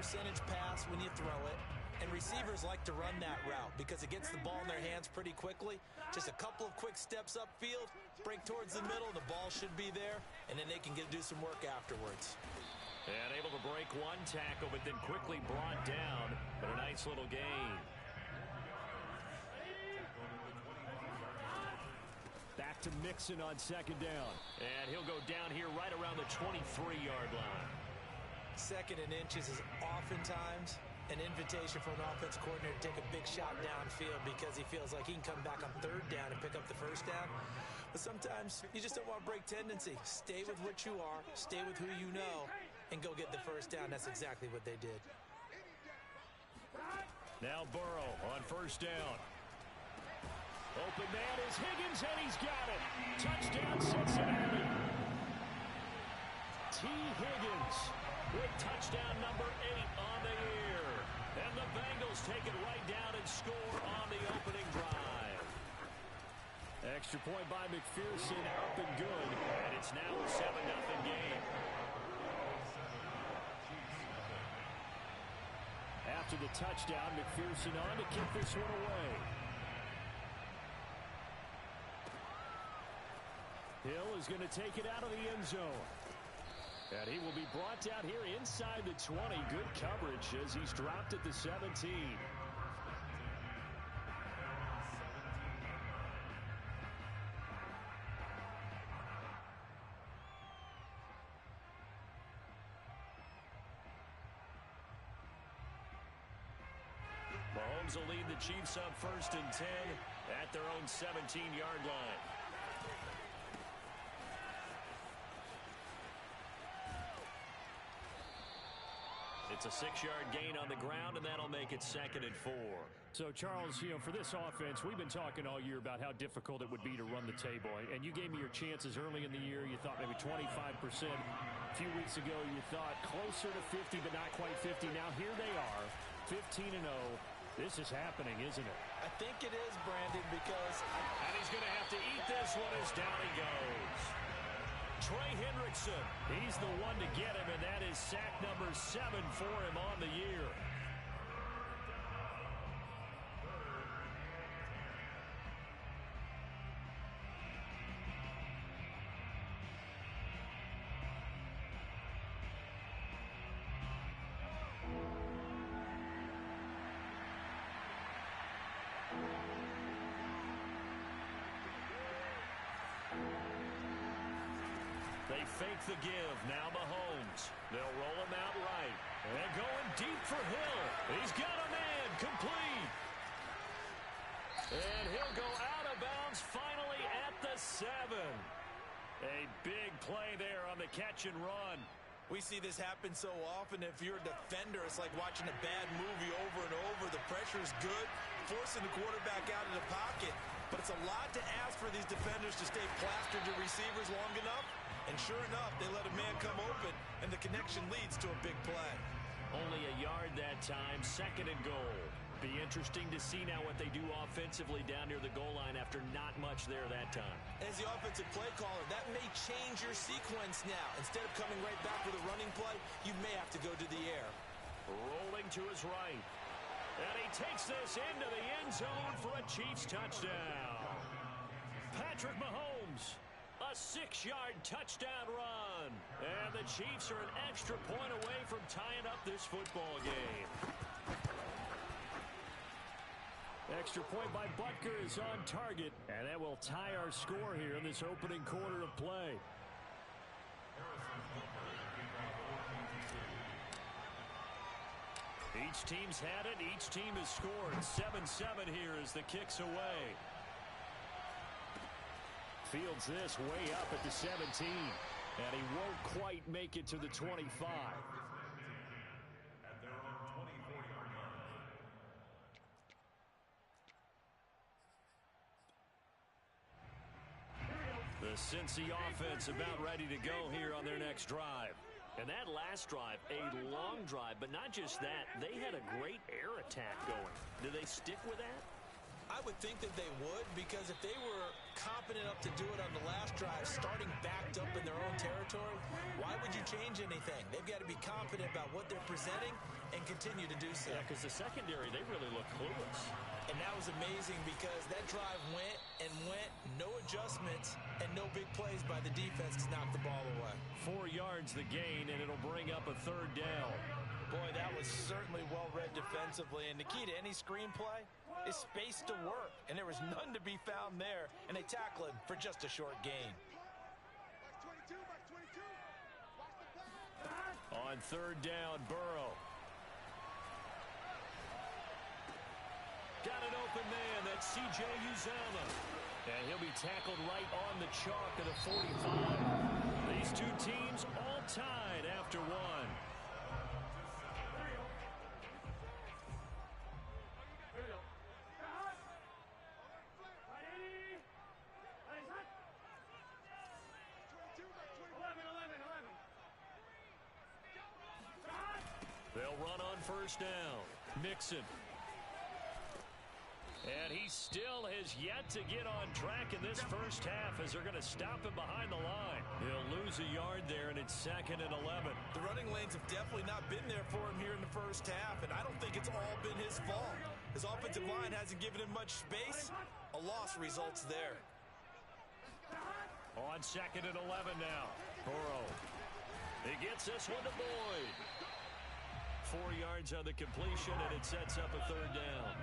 percentage pass when you throw it, and receivers like to run that route because it gets the ball in their hands pretty quickly. Just a couple of quick steps upfield, break towards the middle, the ball should be there, and then they can do some work afterwards. And able to break one tackle, but then quickly brought down. But a nice little gain. Back to Mixon on second down. And he'll go down here right around the 23-yard line. Second and inches is oftentimes an invitation for an offense coordinator to take a big shot downfield because he feels like he can come back on third down and pick up the first down. But sometimes you just don't want to break tendency. Stay with what you are, stay with who you know, and go get the first down. That's exactly what they did. Now Burrow on first down. Open man is Higgins, and he's got it. Touchdown, Cincinnati. T. Higgins with touchdown number 8 on the year. And the Bengals take it right down and score on the opening drive. Extra point by McPherson, up and good. And it's now a 7-0 game. After the touchdown, McPherson on to kick this one away. Hill is going to take it out of the end zone. And he will be brought down here inside the 20. Good coverage as he's dropped at the 17. Mahomes will lead the Chiefs up 1st and 10 at their own 17-yard line. It's a 6-yard gain on the ground, and that'll make it 2nd and 4. So, Charles, for this offense, we've been talking all year about how difficult it would be to run the table. And you gave me your chances early in the year. You thought maybe 25%. A few weeks ago, you thought closer to 50, but not quite 50. Now, here they are, 15-0. This is happening, isn't it? I think it is, Brandon, because... And he's going to have to eat this one as down he goes. Trey Hendrickson, he's the one to get him, and that is sack number 7 for him on the year. They fake the give. Now Mahomes. They'll roll him out right. And going deep for Hill. He's got a man. Complete. And he'll go out of bounds finally at the 7. A big play there on the catch and run. We see this happen so often. If you're a defender, it's like watching a bad movie over and over. The pressure's good, forcing the quarterback out of the pocket. But it's a lot to ask for these defenders to stay plastered to receivers long enough. And sure enough, they let a man come open, and the connection leads to a big play. Only a yard that time, 2nd and goal. Be interesting to see now what they do offensively down near the goal line after not much there that time. As the offensive play caller, that may change your sequence now. Instead of coming right back with a running play, you may have to go to the air. Rolling to his right. And he takes this into the end zone for a Chiefs touchdown. Patrick Mahomes, a 6-yard touchdown run. And the Chiefs are an extra point away from tying up this football game. Extra point by Butker is on target, and that will tie our score here in this opening quarter of play. Each team's had it. Each team has scored. 7-7 here as the kick's away. Fields this way up at the 17, and he won't quite make it to the 25. The Cincy offense about ready to go here on their next drive. And that last drive, a long drive, but not just that. They had a great air attack going. Do they stick with that? I would think that they would, because if they were competent enough to do it on the last drive, starting backed up in their own territory, why would you change anything? They've got to be confident about what they're presenting and continue to do so. Yeah, because the secondary, they really look clueless. And that was amazing because that drive went and went, no adjustments, and no big plays by the defense to knock the ball away. 4 yards the gain, and it'll bring up a third down. Boy, that was certainly well-read defensively, and the key to any screenplay is space to work, and there was none to be found there, and they tackle him for just a short gain. On third down, Burrow. Got an open man, that's C.J. Uzomah. And he'll be tackled right on the chalk of the 45. These two teams all tied after one. They'll run on first down. Mixon. And he still has yet to get on track in this first half as they're going to stop him behind the line. He'll lose a yard there, and it's 2nd and 11. The running lanes have definitely not been there for him here in the first half, and I don't think it's all been his fault. His offensive line hasn't given him much space. A loss results there. On 2nd and 11 now. Burrow. He gets this one to Boyd. 4 yards on the completion, and it sets up a third down.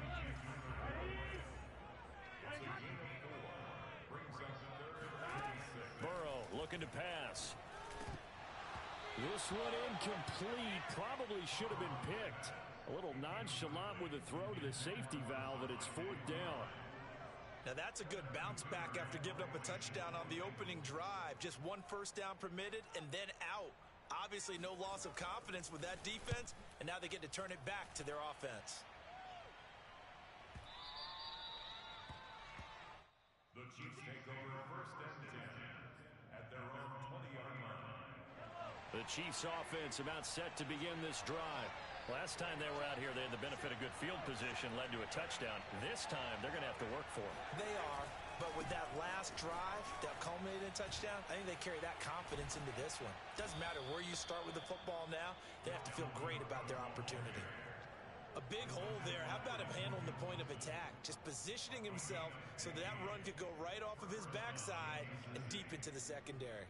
Burrow looking to pass. This one incomplete. Probably should have been picked. A little nonchalant with a throw to the safety valve, and it's 4th down. Now that's a good bounce back after giving up a touchdown on the opening drive. Just one first down permitted and then out. Obviously no loss of confidence with that defense, and now they get to turn it back to their offense. The Chiefs take over 1st and 10 at their own 20-yard line. The Chiefs offense about set to begin this drive. Last time they were out here, they had the benefit of good field position, led to a touchdown. This time, they're going to have to work for it. They are, but with that last drive that culminated in a touchdown, I think they carry that confidence into this one. Doesn't matter where you start with the football now, they have to feel great about their opportunity. A big hole there. How about him handling the point of attack? Just positioning himself so that run could go right off of his backside and deep into the secondary.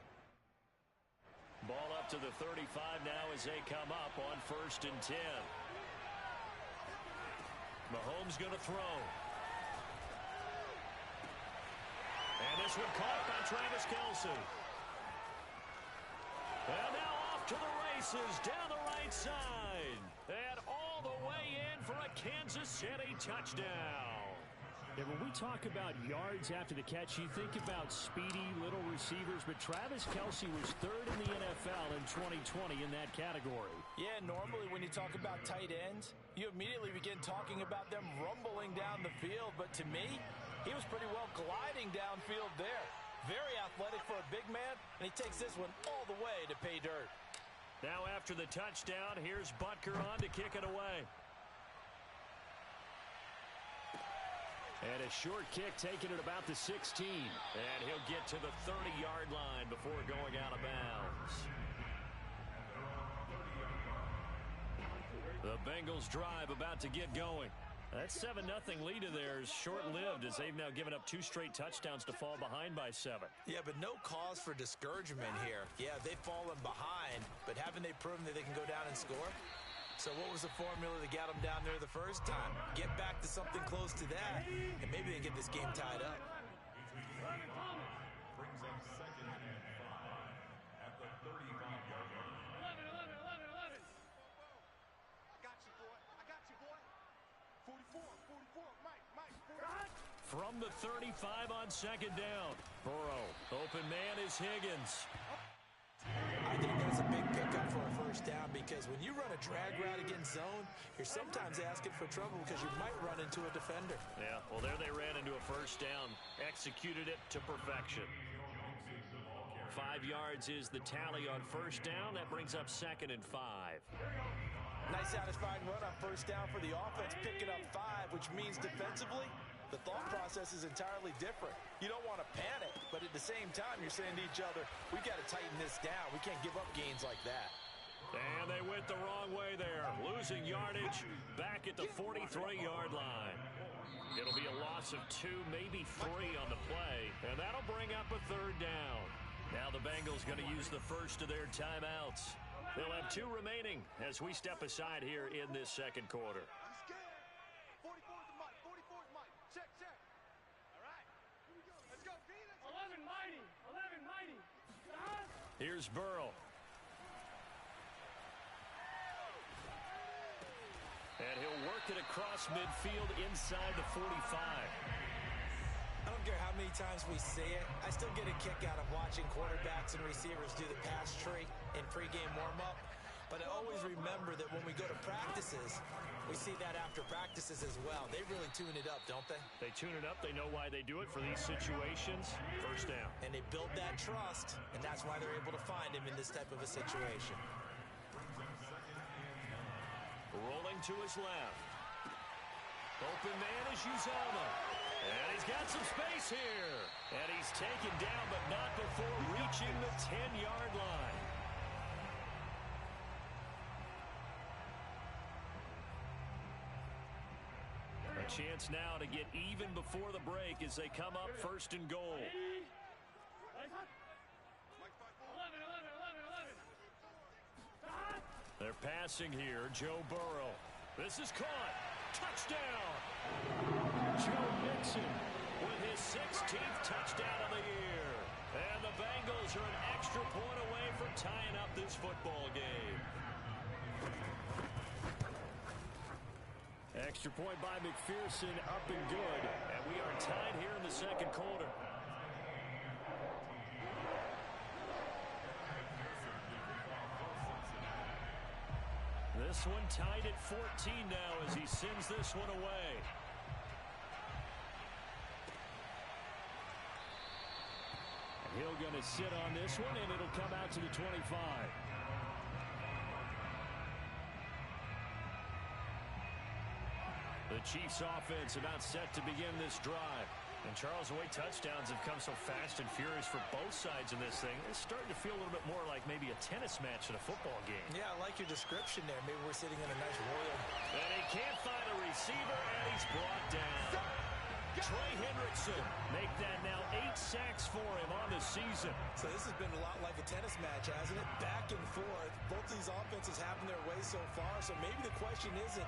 Ball up to the 35 now as they come up on 1st and 10. Mahomes going to throw. And this one caught by Travis Kelce. And now off to the races down the right side. And all the way in for a Kansas City touchdown. Yeah, when we talk about yards after the catch, you think about speedy little receivers, but Travis Kelce was 3rd in the NFL in 2020 in that category. Yeah, normally when you talk about tight ends, you immediately begin talking about them rumbling down the field, but to me, he was pretty well gliding downfield there. Very athletic for a big man, and he takes this one all the way to pay dirt. Now after the touchdown, here's Butker on to kick it away. And a short kick taken at about the 16. And he'll get to the 30-yard line before going out of bounds. The Bengals drive about to get going. That 7-0 lead of theirs short-lived as they've now given up 2 straight touchdowns to fall behind by 7. Yeah, but no cause for discouragement here. Yeah, they've fallen behind, but haven't they proven that they can go down and score? So what was the formula that got them down there the first time? Get back to something close to that, and maybe they get this game tied up. Brings up 2nd and 5 at the 35-yard line. 11. I got you, boy. 44, Mike, 44. From the 35 on 2nd down. Burrow. Open man is Higgins. I think that's a big pickup for a first down because when you run a drag route against zone, you're sometimes asking for trouble because you might run into a defender. Yeah, well, there they ran into a first down. Executed it to perfection. 5 yards is the tally on first down. That brings up 2nd and 5. Nice satisfying run on first down for the offense, picking up 5, which means defensively, The thought process is entirely different. You don't want to panic, but at the same time, you're saying to each other, we've got to tighten this down. We can't give up gains like that. And they went the wrong way there, losing yardage back at the 43-yard line. It'll be a loss of 2, maybe 3 on the play, and that'll bring up a third down. Now the Bengals going to use the first of their timeouts. They'll have 2 remaining as we step aside here in this second quarter. I'm scared. 44's Mike. 44's Mike. Check, check. All right. Here we go. Let's go, B. 11 mighty. 11 mighty. Here's Burrow. And he'll work it across midfield inside the 45. I don't care how many times we say it, I still get a kick out of watching quarterbacks and receivers do the pass tree in pregame warm-up. But I always remember that when we go to practices, we see that after practices as well. They really tune it up, don't they? They tune it up. They know why they do it for these situations. First down. And they build that trust, and that's why they're able to find him in this type of a situation. Rolling to his left. Open man is Uzomah. And he's got some space here. And he's taken down, but not before reaching the 10-yard line. A chance now to get even before the break as they come up first and goal. 11, 11. They're passing here. Joe Burrow. This is caught. Touchdown. Joe Mixon with his 16th touchdown of the year. And the Bengals are an extra point away from tying up this football game. Extra point by McPherson, up and good. And we are tied here in the second quarter. This one tied at 14 now as he sends this one away. He'll going to sit on this one, and it'll come out to the 25. The Chiefs offense about set to begin this drive. And Charles, the way touchdowns have come so fast and furious for both sides in this thing, it's starting to feel a little bit more like maybe a tennis match in a football game. Yeah, I like your description there. Maybe we're sitting in a nice royal. And he can't find a receiver, and he's brought down. Trey Hendrickson make that now 8 sacks for him on the season. So this has been a lot like a tennis match, hasn't it? Back and forth. Both these offenses having their way so far. So maybe the question isn't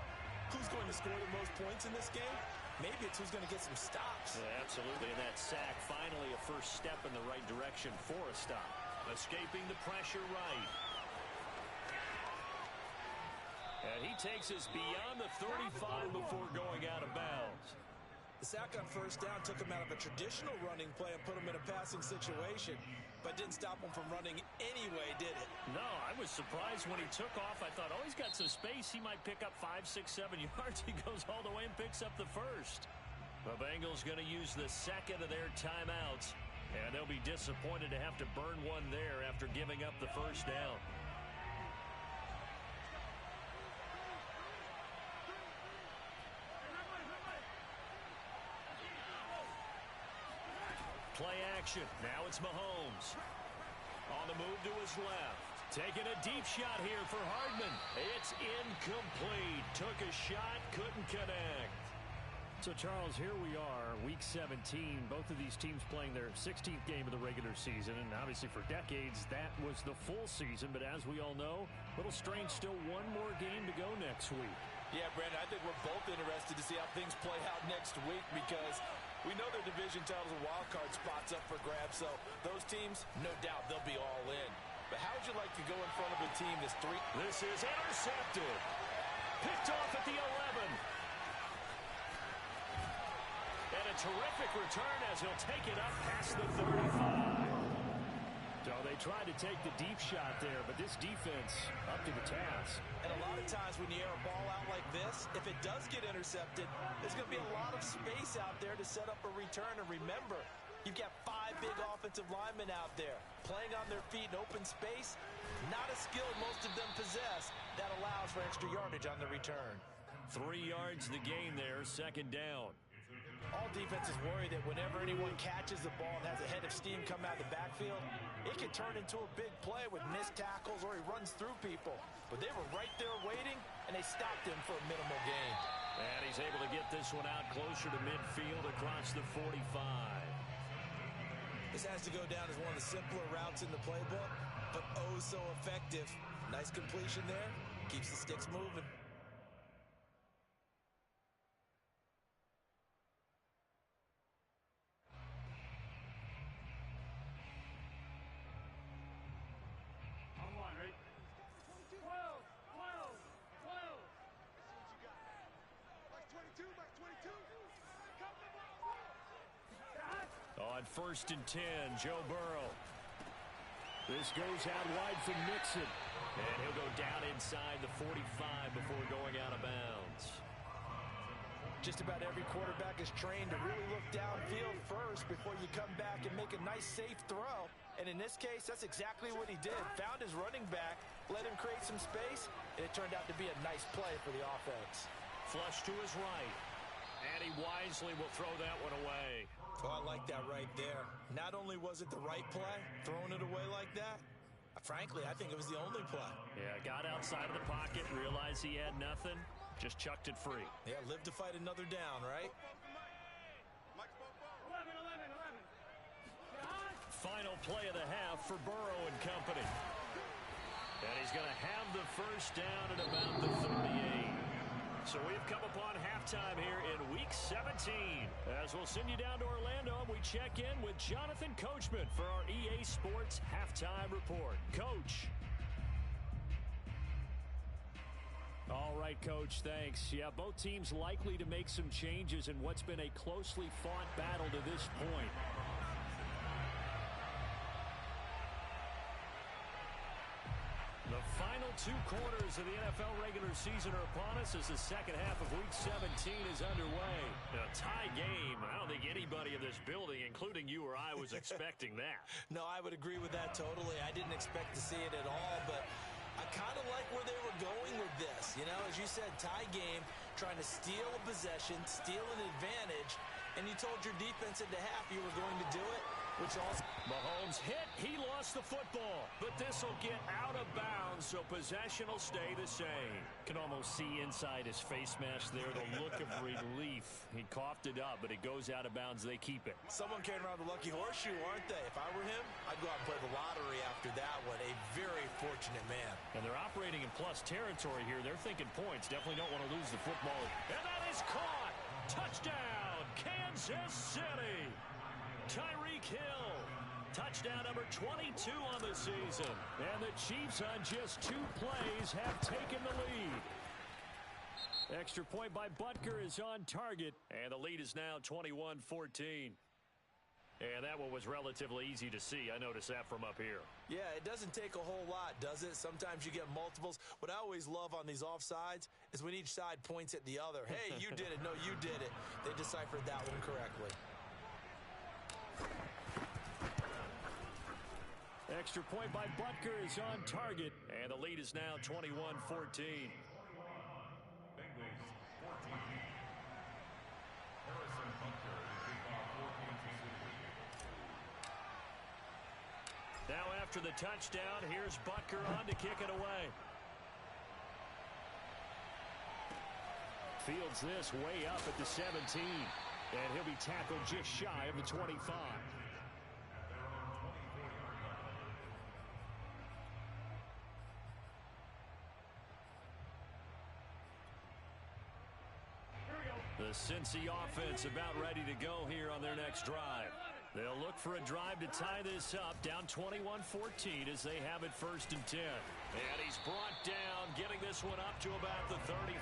who's going to score the most points in this game. Maybe it's who's going to get some stops. Yeah, absolutely. And that sack, finally a first step in the right direction for a stop. Escaping the pressure right. And he takes us beyond the 35 before going out of bounds. The sack on first down took him out of a traditional running play and put him in a passing situation, but didn't stop him from running anyway, did it? No, I was surprised when he took off. I thought, oh, he's got some space. He might pick up 5, 6, 7 yards. He goes all the way and picks up the first. The Bengals going to use the second of their timeouts, and they'll be disappointed to have to burn one there after giving up the first down. Play action. Now it's Mahomes. On the move to his left. Taking a deep shot here for Hardman. It's incomplete. Took a shot, couldn't connect. So, Charles, here we are, Week 17. Both of these teams playing their 16th game of the regular season. And obviously for decades, that was the full season. But as we all know, a little strange, still one more game to go next week. Yeah, Brandon, I think we're both interested to see how things play out next week because we know their division titles and wild card spots up for grabs. So those teams, no doubt, they'll be all in. But how would you like to go in front of a team that's This is intercepted. Picked off at the 11. And a terrific return as he'll take it up past the 35. So they tried to take the deep shot there, but this defense up to the task. And a lot of times when you air a ball out like this, if it does get intercepted, there's going to be a lot of space out there to set up a return. And remember, you've got 5 big offensive linemen out there playing on their feet in open space. Not a skill most of them possess that allows for extra yardage on the return. 3 yards the gain there, second down. All defenses worry that whenever anyone catches the ball and has a head of steam come out of the backfield, it can turn into a big play with missed tackles or he runs through people. But they were right there waiting, and they stopped him for a minimal gain. And he's able to get this one out closer to midfield across the 45. This has to go down as one of the simpler routes in the playbook, but oh so effective. Nice completion there. Keeps the sticks moving. On one, right? 12, 12, 12. Mike 22, Mike 22. Come the ball. On 1st and 10, Joe Burrow. This goes out wide for Mixon. And he'll go down inside the 45 before going out of bounds. Just about every quarterback is trained to really look downfield first before you come back and make a nice, safe throw. And in this case, that's exactly what he did. Found his running back, let him create some space, and it turned out to be a nice play for the offense. Flush to his right. And he wisely will throw that one away. Oh, I like that right there. Not only was it the right play, throwing it away like that, frankly, I think it was the only play. Yeah, got outside of the pocket, realized he had nothing, just chucked it free. Yeah, live to fight another down, right? Mike spoke ball. 11, 11, 11. Final play of the half for Burrow and company. And he's going to have the first down at about the 38. So we've come upon halftime here in Week 17. As we'll send you down to Orlando, we check in with Jonathan Coachman for our EA Sports Halftime Report. Coach. All right, Coach, thanks. Yeah, both teams likely to make some changes in what's been a closely fought battle to this point. The final 2 quarters of the NFL regular season are upon us as the second half of Week 17 is underway. A tie game. I don't think anybody in this building, including you or I, was expecting that. No, I would agree with that totally. I didn't expect to see it at all, but I kind of like where they were going with this. You know, as you said, tie game, trying to steal a possession, steal an advantage, and you told your defense at the half you were going to do it, which also... Mahomes hit. He lost the football. But this will get out of bounds, so possession will stay the same. Can almost see inside his face mask there the look of relief. He coughed it up, but it goes out of bounds. They keep it. Someone came around the lucky horseshoe, aren't they? If I were him, I'd go out and play the lottery after that one. A very fortunate man. And they're operating in plus territory here. They're thinking points. Definitely don't want to lose the football. And that is caught. Touchdown, Kansas City. Tyreek Hill. Touchdown number 22 on the season. And the Chiefs on just 2 plays have taken the lead. Extra point by Butker is on target. And the lead is now 21-14. And that one was relatively easy to see. I noticed that from up here. Yeah, it doesn't take a whole lot, does it? Sometimes you get multiples. What I always love on these offsides is when each side points at the other. Hey, you did it. No, you did it. They deciphered that one correctly. Extra point by Butker is on target. And the lead is now 21-14. Bengals 14. Harrison Butker will kick off for Kansas City. Now after the touchdown, here's Butker on to kick it away. Fields this way up at the 17. And he'll be tackled just shy of the 25. The Cincy offense about ready to go here on their next drive. They'll look for a drive to tie this up, down 21-14 as they have it 1st and 10. And he's brought down, getting this one up to about the 35.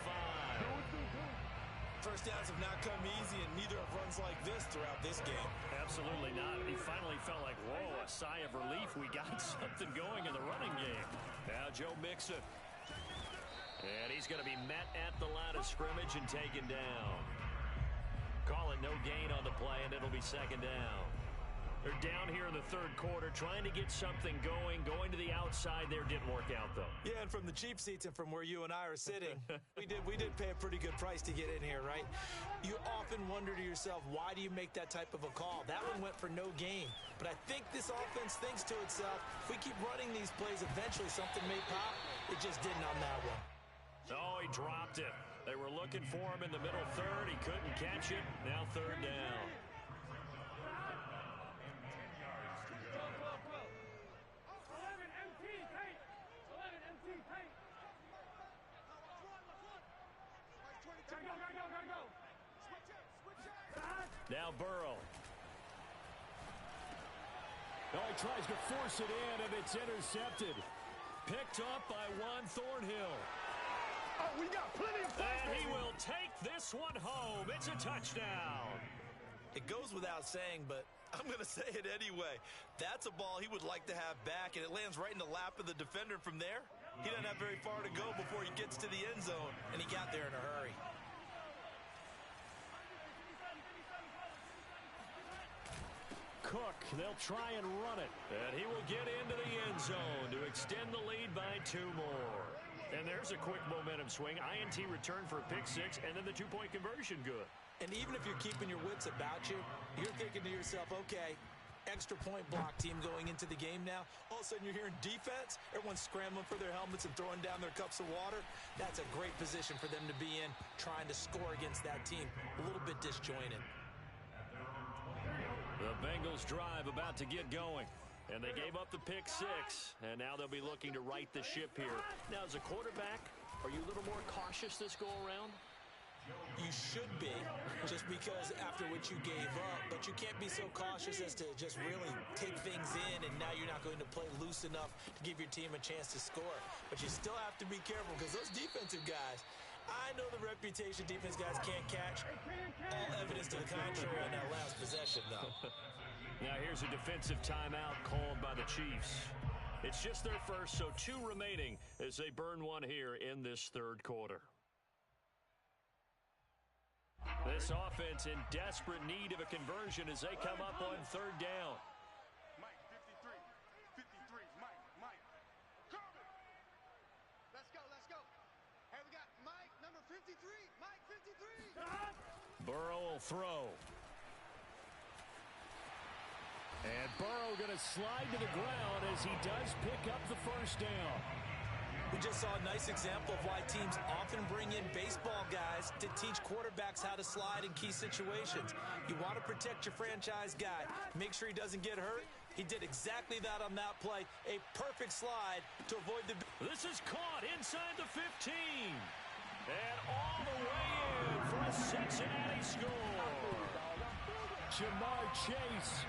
First downs have not come easy, and neither have runs like this throughout this game. Absolutely not. He finally felt like, whoa, a sigh of relief. We got something going in the running game. Now Joe Mixon. And he's going to be met at the line of scrimmage and taken down. Call it no gain on the play, and it'll be 2nd down. They're down here in the third quarter, trying to get something going to the outside there. Didn't work out, though. Yeah, and from the cheap seats and from where you and I are sitting, we did pay a pretty good price to get in here, right? You often wonder to yourself, why do you make that type of a call? That one went for no gain. But I think this offense thinks to itself, if we keep running these plays, eventually something may pop. It just didn't on that one. Oh, he dropped it. They were looking for him in the middle third. He couldn't catch it. Now third down. 11 MT paint. 11 MT paint. Gotta go. Now Burrow. Oh, he tries to force it in, and it's intercepted. Picked up by Juan Thornhill. Oh, we got plenty of time. And he will take this one home. It's a touchdown. It goes without saying, but I'm going to say it anyway. That's a ball he would like to have back, and it lands right in the lap of the defender. From there, he doesn't have very far to go before he gets to the end zone, and he got there in a hurry. Cook, they'll try and run it. And he will get into the end zone to extend the lead by 2 more. And there's a quick momentum swing. INT return for a pick 6, and then the 2-point conversion good. And even if you're keeping your wits about you, you're thinking to yourself, okay, extra point block team going into the game now. All of a sudden you're hearing defense. Everyone's scrambling for their helmets and throwing down their cups of water. That's a great position for them to be in, trying to score against that team. A little bit disjointed. The Bengals drive about to get going. And they gave up the pick 6, and now they'll be looking to right the ship here. Now, as a quarterback, are you a little more cautious this go-around? You should be, just because after what you gave up, but you can't be so cautious as to just really take things in, and now you're not going to play loose enough to give your team a chance to score. But you still have to be careful, because those defensive guys, I know the reputation defense guys can't catch. All evidence to the contrary on that last possession, though. Now here's a defensive timeout called by the Chiefs. It's just their first, so 2 remaining as they burn one here in this third quarter. This offense in desperate need of a conversion as they come up on third down. Mike, 53. Mike. Corbin. Let's go. Hey, we got Mike, number 53. Mike, 53. Burrow will throw. And Burrow going to slide to the ground as he does pick up the first down. We just saw a nice example of why teams often bring in baseball guys to teach quarterbacks how to slide in key situations. You want to protect your franchise guy. Make sure he doesn't get hurt. He did exactly that on that play. A perfect slide to avoid the... This is caught inside the 15. And all the way in for a Cincinnati score. Jamar Chase.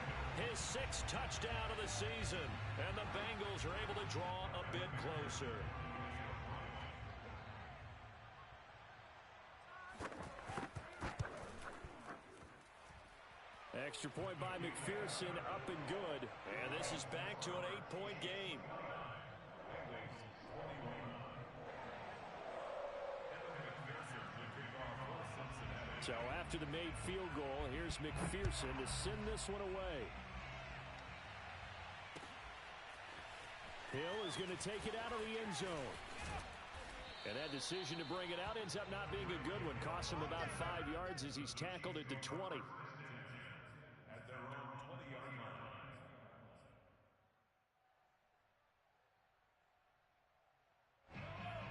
His 6th touchdown of the season. And the Bengals are able to draw a bit closer. Extra point by McPherson, up and good. And this is back to an 8-point game. So after the made field goal, here's McPherson to send this one away. Hill is going to take it out of the end zone. And that decision to bring it out ends up not being a good one. Costs him about 5 yards as he's tackled at the 20. At their own 20-yard line.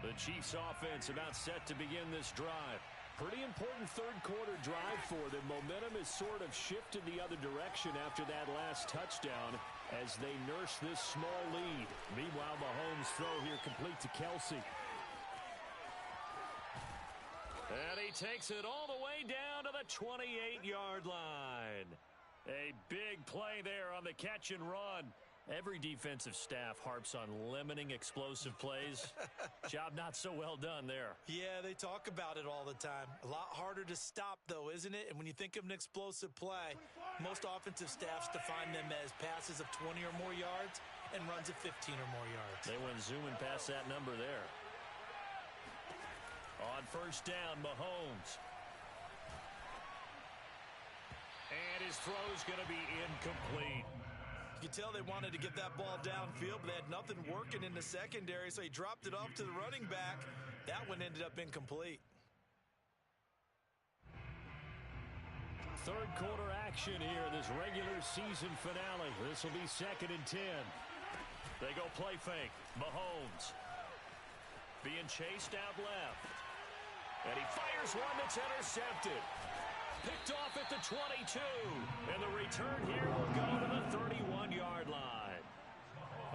The Chiefs offense about set to begin this drive. Pretty important third quarter drive for them. Momentum has sort of shifted the other direction after that last touchdown as they nurse this small lead. Meanwhile, Mahomes' throw here complete to Kelsey. And he takes it all the way down to the 28-yard line. A big play there on the catch and run. Every defensive staff harps on limiting explosive plays. Job not so well done there. Yeah, they talk about it all the time. A lot harder to stop, though, isn't it? And when you think of an explosive play, most offensive staffs define them as passes of 20 or more yards and runs of 15 or more yards. They went zooming past that number there. On first down, Mahomes. And His throw's going to be incomplete. You could tell they wanted to get that ball downfield, but they had nothing working in the secondary, so he dropped it off to the running back. That one ended up incomplete. Third quarter action here, this regular season finale. This will be 2nd and 10. They go play fake. Mahomes being chased out left. And he fires one that's intercepted. Picked off at the 22. And the return here will go to the 31-yard line.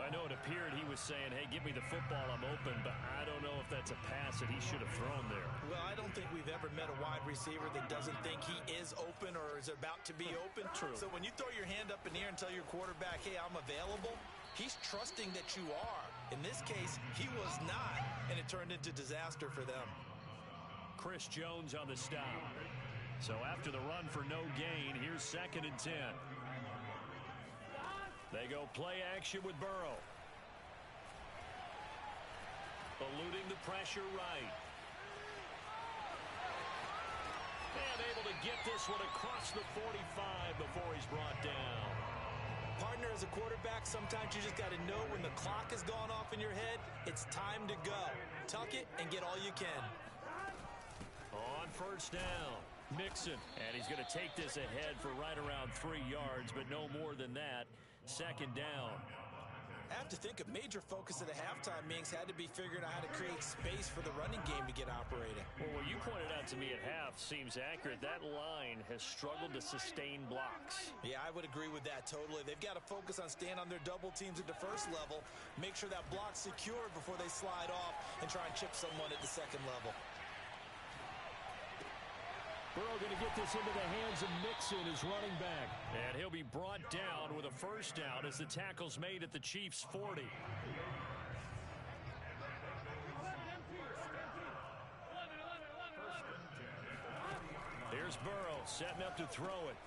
I know it appeared he was saying, hey, give me the football, I'm open, but I don't know if that's a pass that he should have thrown there. Well, I don't think we've ever met a wide receiver that doesn't think he is open or is about to be open. True. So when you throw your hand up in the air and tell your quarterback, hey, I'm available, he's trusting that you are. In this case, he was not, and it turned into disaster for them. Chris Jones on the stop. So after the run for no gain, here's 2nd and 10. They go play action with Burrow. Eluding the pressure right. And able to get this one across the 45 before he's brought down. Partner, as a quarterback, sometimes you just got to know when the clock has gone off in your head, it's time to go. Tuck it and get all you can. On first down, Mixon. And he's going to take this ahead for right around 3 yards, but no more than that. 2nd down. I have to think a major focus at the halftime meetings had to be figuring out how to create space for the running game to get operating. Well, what you pointed out to me at half seems accurate. That line has struggled to sustain blocks. Yeah, I would agree with that totally. They've got to focus on staying on their double teams at the first level, make sure that block's secured before they slide off and try and chip someone at the second level. Burrow going to get this into the hands of Mixon, his running back. And he'll be brought down with a first down as the tackle's made at the Chiefs' 40. Here's Burrow setting up to throw it.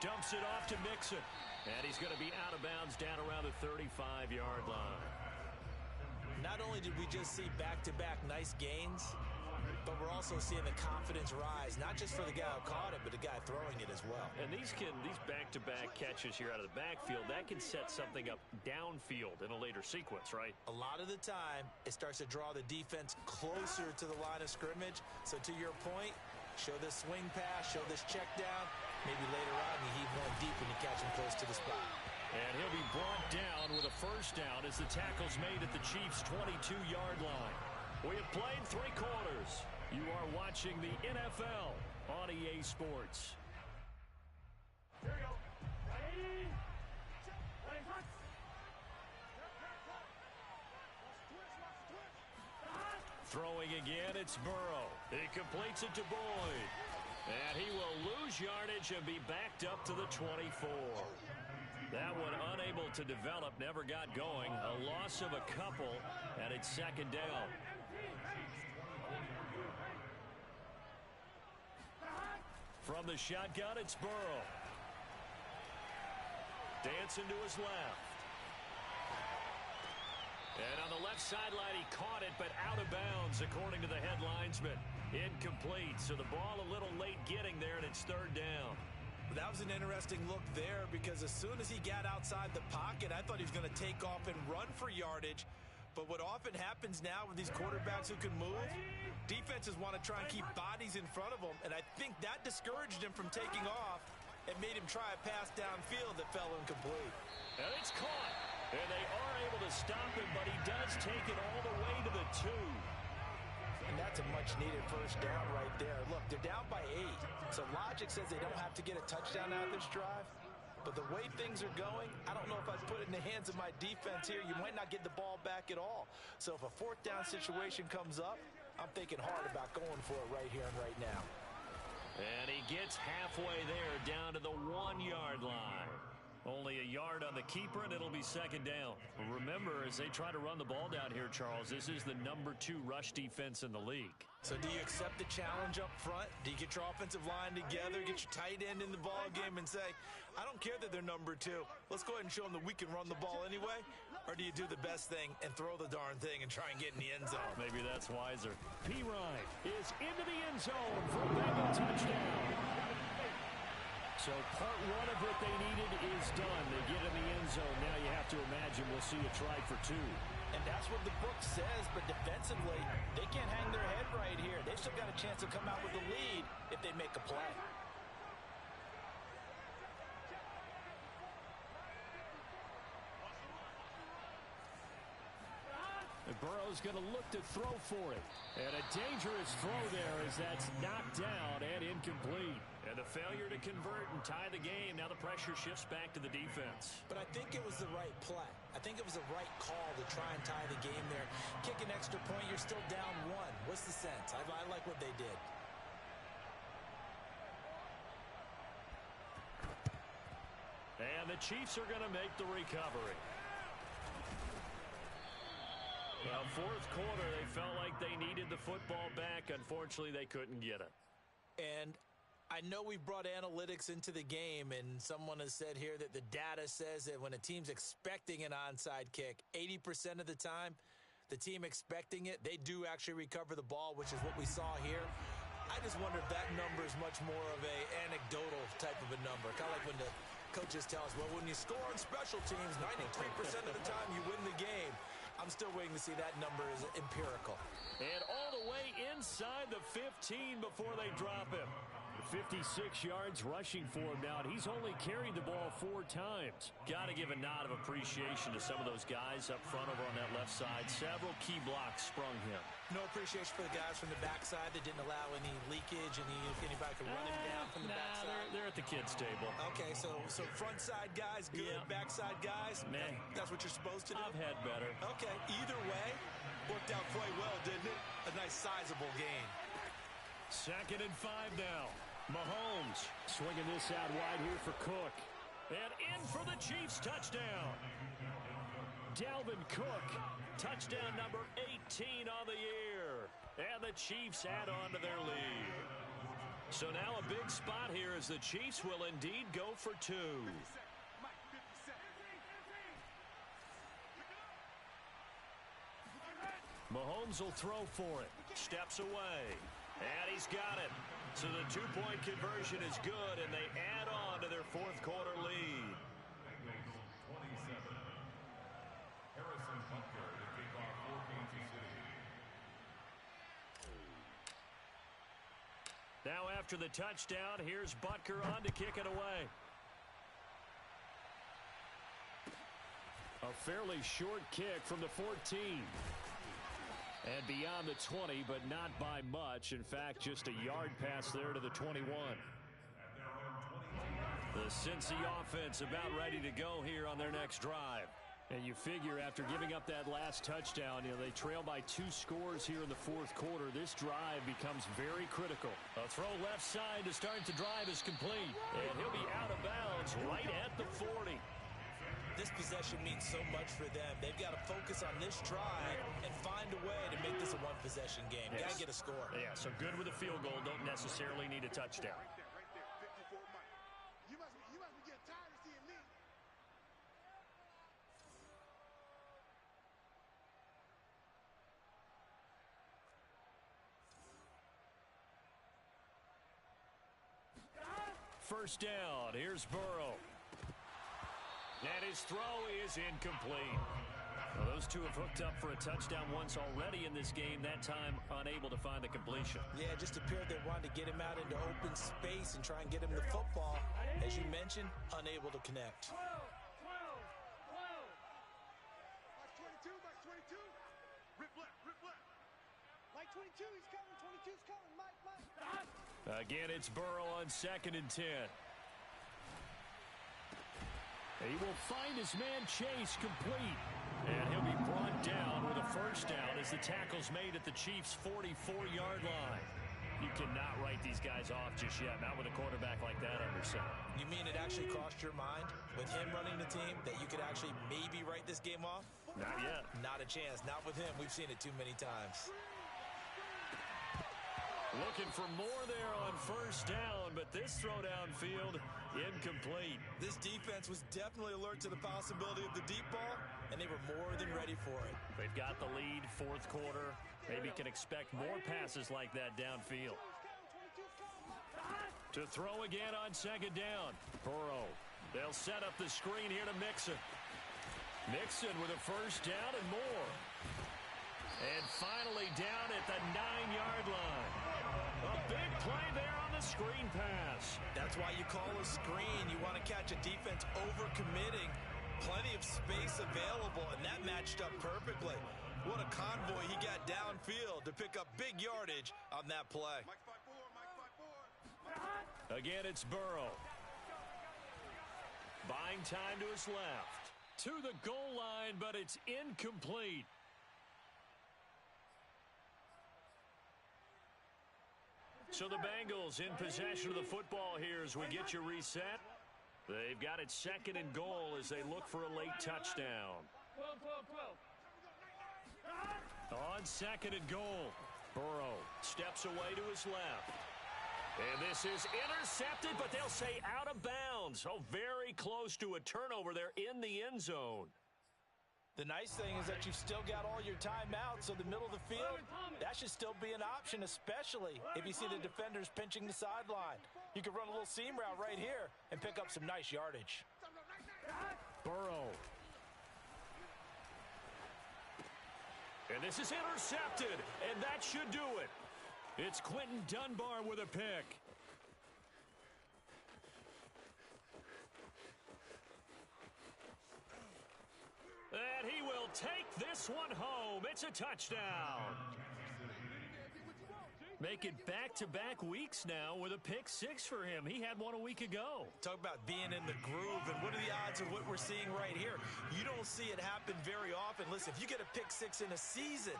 Dumps it off to Mixon. And he's going to be out of bounds down around the 35-yard line. Not only did we just see back-to-back nice gains, but we're also seeing the confidence rise, not just for the guy who caught it, but the guy throwing it as well. And these back-to-back catches here out of the backfield, that can set something up downfield in a later sequence, right? A lot of the time, it starts to draw the defense closer to the line of scrimmage. So to your point, show this swing pass, show this check down. Maybe later on, you heave one deep when you catch him close to the spot. And he'll be brought down with a first down as the tackle's made at the Chiefs' 22-yard line. We have played 3 quarters. You are watching the NFL on EA Sports. Here we go. Ready? Ready, touch. Throwing again, it's Burrow. He completes it to Boyd. And he will lose yardage and be backed up to the 24. That one unable to develop, never got going. A loss of a couple, and it's 2nd down. From the shotgun, it's Burrow. Dancing to his left. And on the left sideline, he caught it, but out of bounds, according to the head linesman. Incomplete, so the ball a little late getting there, and it's 3rd down. That was an interesting look there because as soon as he got outside the pocket, I thought he was going to take off and run for yardage. But what often happens now with these quarterbacks who can move, defenses want to try and keep bodies in front of them, and I think that discouraged him from taking off and made him try a pass downfield that fell incomplete. And it's caught, and they are able to stop him, but he does take it all the way to the 2. And that's a much-needed first down right there. Look, they're down by 8, so logic says they don't have to get a touchdown out of this drive. But the way things are going, I don't know if I'd put it in the hands of my defense here. You might not get the ball back at all. So if a 4th down situation comes up, I'm thinking hard about going for it right here and right now. And he gets halfway there, down to the 1-yard line. Only a yard on the keeper, and it'll be 2nd down. Remember, as they try to run the ball down here, Charles, this is the number 2 rush defense in the league. So do you accept the challenge up front? Do you get your offensive line together, get your tight end in the ball game and say, I don't care that they're number 2. Let's go ahead and show them that we can run the ball anyway? Or do you do the best thing and throw the darn thing and try and get in the end zone? Maybe that's wiser. P. Ryan is into the end zone for a Bengal touchdown. So part one of what they needed is done. They get in the end zone. Now you have to imagine we'll see a try for two. And that's what the book says, but defensively, they can't hang their head right here. They've still got a chance to come out with the lead if they make a play. And Burrow's going to look to throw for it. And a dangerous throw there as that's knocked down and incomplete. And the failure to convert and tie the game. Now the pressure shifts back to the defense. But I think it was the right play. I think it was the right call to try and tie the game there. Kick an extra point, you're still down one. What's the sense? I like what they did. And the Chiefs are going to make the recovery. Well, fourth quarter, they felt like they needed the football back. Unfortunately, they couldn't get it. And I know we brought analytics into the game, and someone has said here that the data says that when a team's expecting an onside kick, 80% of the time, the team expecting it, they do actually recover the ball, which is what we saw here. I just wonder if that number is much more of a anecdotal type of a number. Kind of like when the coaches tell us, well, when you score on special teams, 93% of the time you win the game. I'm still waiting to see that number is empirical. And all the way inside the 15 before they drop him. 56 yards rushing for him now, and he's only carried the ball 4 times. Got to give a nod of appreciation to some of those guys up front over on that left side. Several key blocks sprung him. No appreciation for the guys from the backside that didn't allow any leakage, anybody could run him down from the backside. They're at the kids' table. Okay, so front side guys, good. Yeah. Backside guys, man, that's what you're supposed to do? I've had better. Okay, either way, worked out quite well, didn't it? A nice sizable gain. 2nd and 5 now. Mahomes swinging this out wide here for Cook. And in for the Chiefs touchdown. Dalvin Cook. Touchdown number 18 on the year. And the Chiefs add on to their lead. So now a big spot here as the Chiefs will indeed go for 2. Mahomes will throw for it. Steps away. And he's got it. So the 2-point conversion is good, and they add on to their fourth quarter lead. Harrison Butker to kick off for Kansas City. Now after the touchdown, here's Butker on to kick it away. A fairly short kick from the 14. And beyond the 20, but not by much. In fact, just a yard pass there to the 21. The Cincy offense about ready to go here on their next drive. And you figure after giving up that last touchdown, they trail by 2 scores here in the fourth quarter. This drive becomes very critical. A throw left side to start the drive is complete. And he'll be out of bounds right at the 40. This possession means so much for them. They've got to focus on this drive and find a way to make this a one-possession game. Yes. Got to get a score. Yeah, so good with a field goal. Don't necessarily need a touchdown. Right there, 54 Mike. You must be getting tired of seeing me. First down. Here's Burrow. And his throw is incomplete. Well, those two have hooked up for a touchdown once already in this game, that time unable to find the completion. Yeah, it just appeared they wanted to get him out into open space and try and get him the football. As you mentioned, unable to connect. Mike 22, Mike 22. Rip left, rip left. Mike 22, he's coming, 22's coming, Mike. Again, it's Burrow on 2nd and 10. He will find his man Chase complete. And he'll be brought down with a first down as the tackle's made at the Chiefs' 44-yard line. You cannot write these guys off just yet, not with a quarterback like that under center. You mean it actually crossed your mind with him running the team that you could actually maybe write this game off? Not yet. Not a chance. Not with him. We've seen it too many times. Looking for more there on first down, but this throw downfield incomplete. This defense was definitely alert to the possibility of the deep ball, and they were more than ready for it. They've got the lead, fourth quarter. Maybe can expect more passes like that downfield. To throw again on second down. Burrow. They'll set up the screen here to Mixon. Mixon with a first down and more. And finally down at the 9-yard line. A big play there on the screen pass. That's why you call a screen. You want to catch a defense over-committing. Plenty of space available, and that matched up perfectly. What a convoy he got downfield to pick up big yardage on that play. Again, it's Burrow. Buying time to his left. To the goal line, but it's incomplete. So the Bengals in possession of the football here as we get you reset. They've got it second and goal as they look for a late touchdown. 12. On second and goal, Burrow steps away to his left. And this is intercepted, but they'll say out of bounds. Oh, very close to a turnover there in the end zone. The nice thing is that you've still got all your timeouts, so the middle of the field, that should still be an option, especially if you see the defenders pinching the sideline. You can run a little seam route right here and pick up some nice yardage. Burrow. And this is intercepted, and that should do it. It's Quentin Dunbar with a pick. And he will take this one home. It's a touchdown. Make it back-to-back weeks now with a pick six for him. He had one a week ago. Talk about being in the groove, and what are the odds of what we're seeing right here? You don't see it happen very often. Listen, if you get a pick six in a season,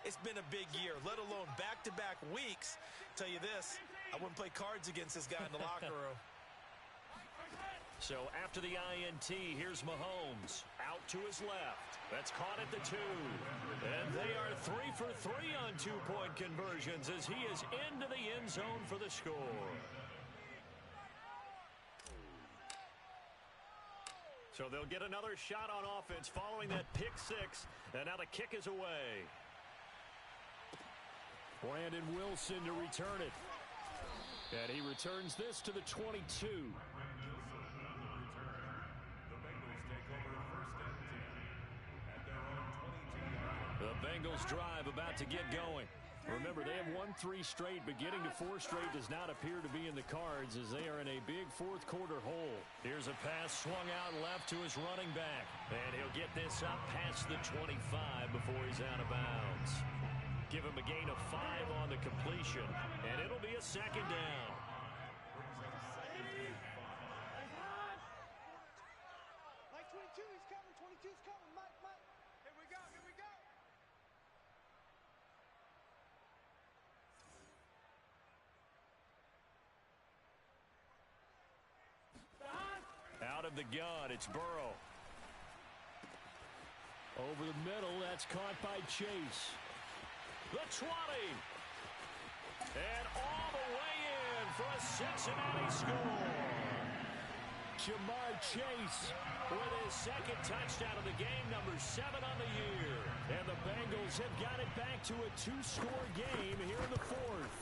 it's been a big year, let alone back-to-back weeks. Tell you this, I wouldn't play cards against this guy in the locker room. So after the INT, here's Mahomes out to his left. That's caught at the 2. And they are 3 for 3 on two-point conversions as he is into the end zone for the score. So they'll get another shot on offense following that pick six. And now the kick is away. Brandon Wilson to return it. And he returns this to the 22. The Bengals drive about to get going. Remember, they have won 3 straight, but getting to 4 straight does not appear to be in the cards as they are in a big fourth quarter hole. Here's a pass swung out left to his running back. And he'll get this up past the 25 before he's out of bounds. Give him a gain of 5 on the completion, and it'll be a second down. Mike 22, he's coming. 22's coming. Mike. Here we go. Out of the gun, it's Burrow. Over the middle, that's caught by Chase. The 20. And all the way in for a Cincinnati score. Jamar Chase with his second touchdown of the game, number 7 on the year. And the Bengals have got it back to a 2-score game here in the fourth.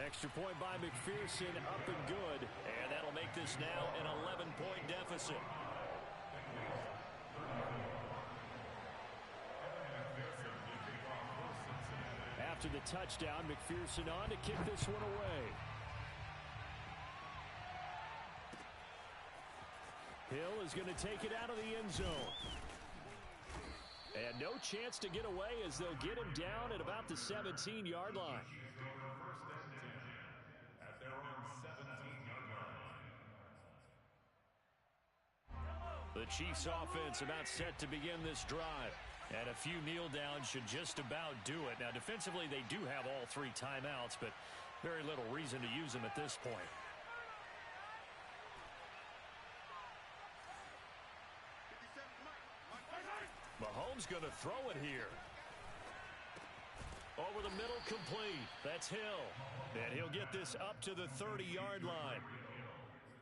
Extra point by McPherson, up and good. And that'll make this now an 11-point deficit. After the touchdown, McPherson on to kick this one away. Hill is going to take it out of the end zone. And no chance to get away as they'll get him down at about the 17-yard line. The Chiefs offense about set to begin this drive. And a few kneel downs should just about do it. Now, defensively, they do have all 3 timeouts, but very little reason to use them at this point. Mahomes going to throw it here. Over the middle, complete. That's Hill. And he'll get this up to the 30-yard line.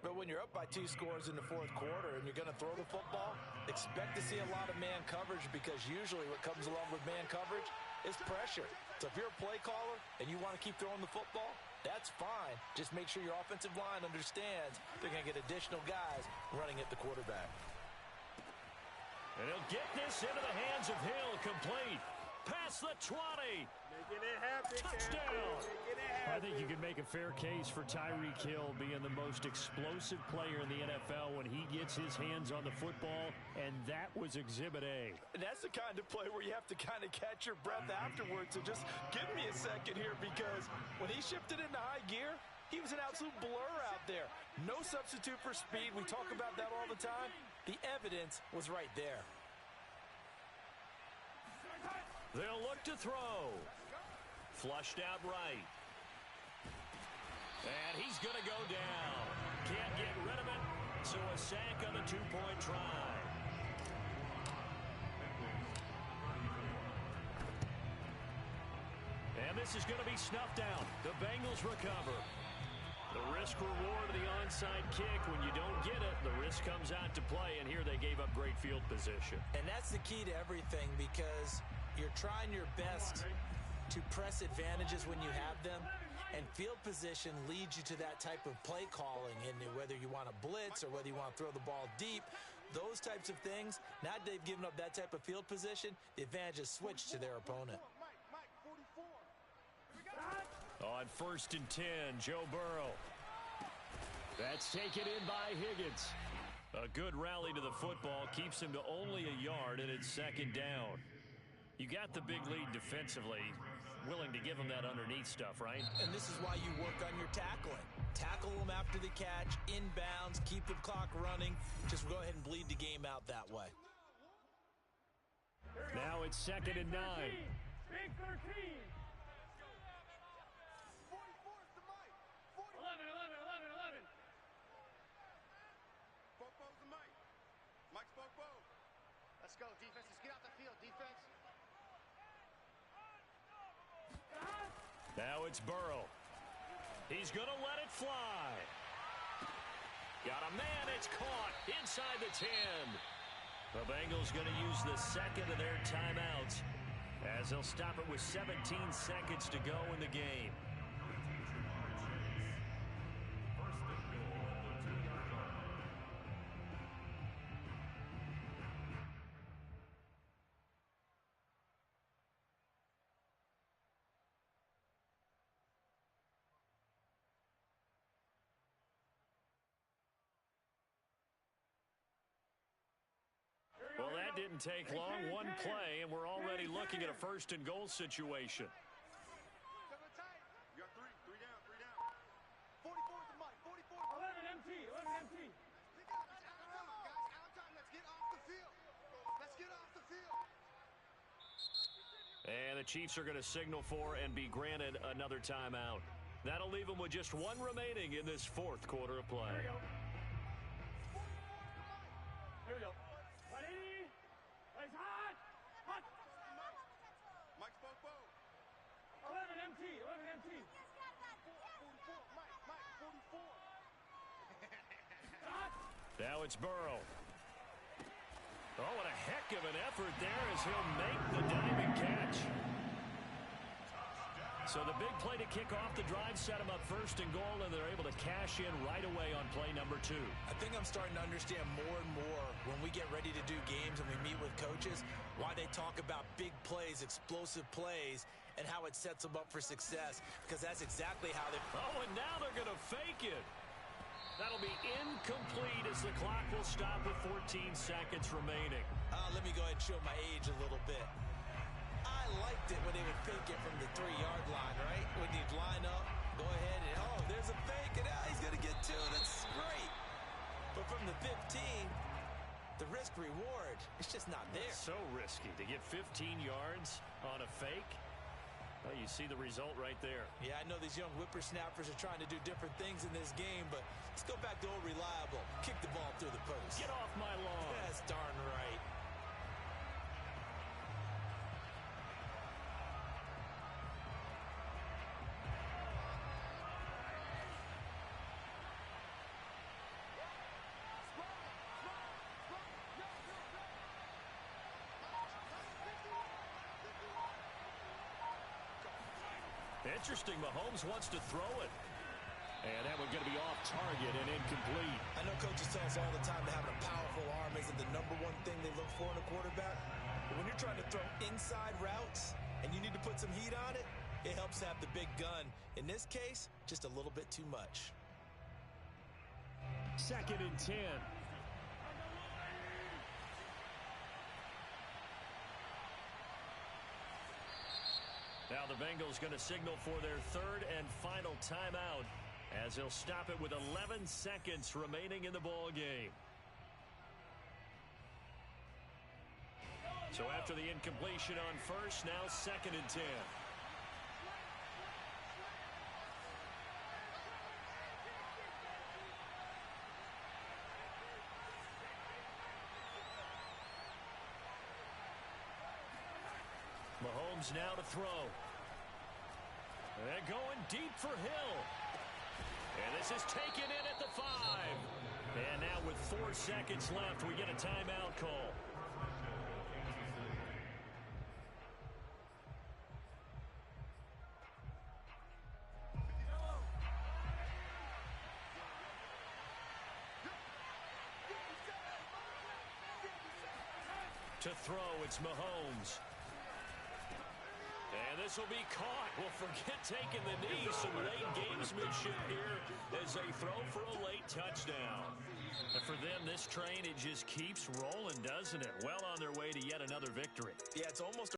But when you're up by 2 scores in the fourth quarter and you're going to throw the football, expect to see a lot of man coverage because usually what comes along with man coverage, is pressure. So if you're a play caller and you want to keep throwing the football, that's fine. Just make sure your offensive line understands they're going to get additional guys running at the quarterback. And he'll get this into the hands of Hill, complete. Past the 20. Making it happen. Touchdown. Making it happen. I think you can make a fair case for Tyreek Hill being the most explosive player in the NFL when he gets his hands on the football, and that was Exhibit A. And that's the kind of play where you have to kind of catch your breath afterwards. So just give me a second here, because when he shifted into high gear, he was an absolute blur out there. No substitute for speed. We talk about that all the time. The evidence was right there. They'll look to throw. Flushed out right. And he's going to go down. Can't get rid of it. So a sack on the two-point try. And this is going to be snuffed out. The Bengals recover. The risk-reward of the onside kick. When you don't get it, the risk comes out to play. And here they gave up great field position. And that's the key to everything, because you're trying your best to press advantages when you have them, and field position leads you to that type of play calling. And whether you want to blitz or whether you want to throw the ball deep, those types of things, now that they've given up that type of field position, the advantage is switched to their opponent. Mike, 44. On 1st and 10, Joe Burrow. That's taken in by Higgins. A good rally to the football keeps him to only a yard, and it's 2nd down. You got the big lead defensively, willing to give them that underneath stuff, right? And this is why you work on your tackling. Tackle them after the catch, inbounds, keep the clock running. Just go ahead and bleed the game out that way. Now it's 2nd and 9. Big 13. 44 is the Mike. 11, 11, 11, 11. Popo's the Mike. Mike's Popo. Let's go, defense. Let's get out the field, defense. Now it's Burrow. He's going to let it fly. Got a man. It's caught inside the 10. The Bengals going to use the second of their timeouts as they'll stop it with 17 seconds to go in the game. Well, that didn't take long. One play, and we're already looking at a 1st and goal situation. Cover tight. You got three down, 44 is the Mike. 44. 11 MT, 11 MT. Pick up. It's out of time, guys. Out of time. Let's get off the field. Let's get off the field. And the Chiefs are going to signal for and be granted another timeout. That'll leave them with just one remaining in this 4th quarter of play. Here we go. 180. Plays hot. Hot. Mike's Popo. 11 MT, 11 MT. 44. Mike, 44. Hot. Now it's Burrow. Oh, what a heck of an effort there as he'll make the diving catch. So the big play to kick off the drive set them up 1st and goal, and they're able to cash in right away on play number 2. I think I'm starting to understand more and more when we get ready to do games and we meet with coaches, why they talk about big plays, explosive plays, and how it sets them up for success, because that's exactly how they... Oh, and now they're going to fake it. That'll be incomplete as the clock will stop with 14 seconds remaining. Let me go ahead and show my age a little bit. I liked it when they would fake it from the 3-yard line, right? When you'd line up, go ahead and, oh, there's a fake, and he's going to get 2. That's great. But from the 15, the risk-reward, it's just not there. It's so risky to get 15 yards on a fake. Well, you see the result right there. Yeah, I know these young whippersnappers are trying to do different things in this game, but let's go back to old reliable. Kick the ball through the post. Get off my lawn. That's darn right. Interesting. Mahomes wants to throw it. And that one's going to be off target and incomplete. I know coaches tell us all the time that having a powerful arm isn't the number one thing they look for in a quarterback. But when you're trying to throw inside routes and you need to put some heat on it, it helps to have the big gun. In this case, just a little bit too much. 2nd and 10. Now the Bengals going to signal for their 3rd and final timeout as they'll stop it with 11 seconds remaining in the ball game. So after the incompletion on first, now 2nd and 10. Mahomes now to throw. And going deep for Hill. And this is taken in at the 5. And now with 4 seconds left, we get a timeout call. To throw, it's Mahomes. And this will be caught. Well, forget taking the knee. Some late gamesmanship here as they throw for a late touchdown. And for them, this train, it just keeps rolling, doesn't it? Well on their way to yet another victory. Yeah, it's almost